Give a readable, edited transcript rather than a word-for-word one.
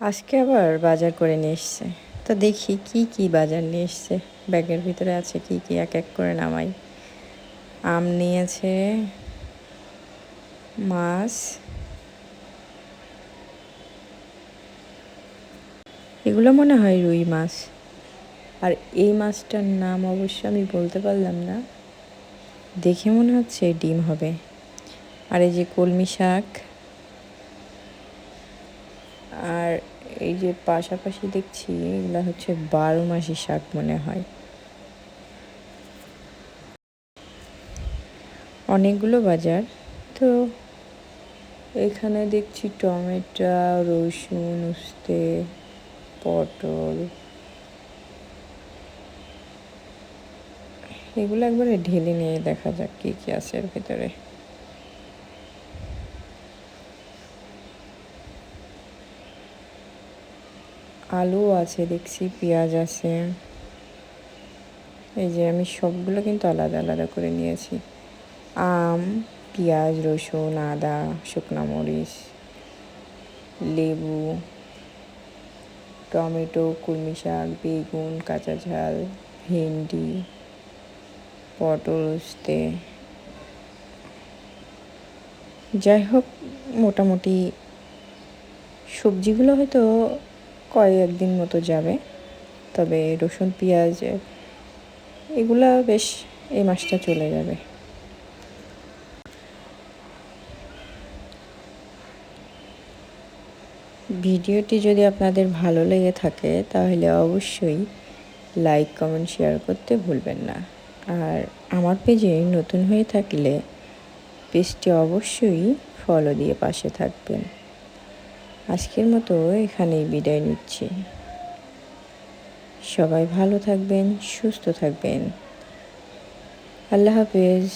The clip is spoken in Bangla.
আজকে আবার বাজার করে নিয়ে এসছে। তো দেখি কি কি বাজার নিয়ে এসছে, ব্যাগের ভিতরে আছে কি কি এক এক করে নামাই। আম নিয়েছে, মাছ, এগুলো মনে হয় রুই মাছ। আর এই মাছটার নাম অবশ্য আমি বলতে পারলাম না, দেখে মনে হচ্ছে ডিম হবে। আর এই যে কলমি শাক, আর এই যে পাশাপাশি দেখছি এগুলো হচ্ছে 12 মাসি শাক মনে হয়। অনেকগুলো বাজার। তো এখানে দেখছি টমেটো, রসুন, উস্তে, পটল, এগুলো একবারে ঢেলে নিয়ে দেখা যাক কি কি আছে এর ভিতরে। আলু আছে দেখছি, পেঁয়াজ আছে। এই যে আমি সবগুলো কিন্তু আলাদা আলাদা করে নিয়েছি। আম, পেঁয়াজ, রসুন, আদা, শুকনো মরিচ, লেবু, টমেটো, কলমি শাক, বেগুন, কাঁচা ঝাল, ভেন্ডি, পটল, উস্তে, যাই হোক মোটামুটি সবজিগুলো হয়তো কয়েকদিন মতো যাবে, তবে রসুন পেঁয়াজ এগুলা বেশ এই মাসটা চলে যাবে। ভিডিওটি যদি আপনাদের ভালো লেগে থাকে তাহলে অবশ্যই লাইক, কমেন্ট, শেয়ার করতে ভুলবেন না। আর আমার পেজে নতুন হয়ে থাকলে পেজটি অবশ্যই ফলো দিয়ে পাশে থাকবেন। আজকের মতো এখানেই বিদায় নিচ্ছি। সবাই ভালো থাকবেন, সুস্থ থাকবেন। আল্লাহ হাফেজ।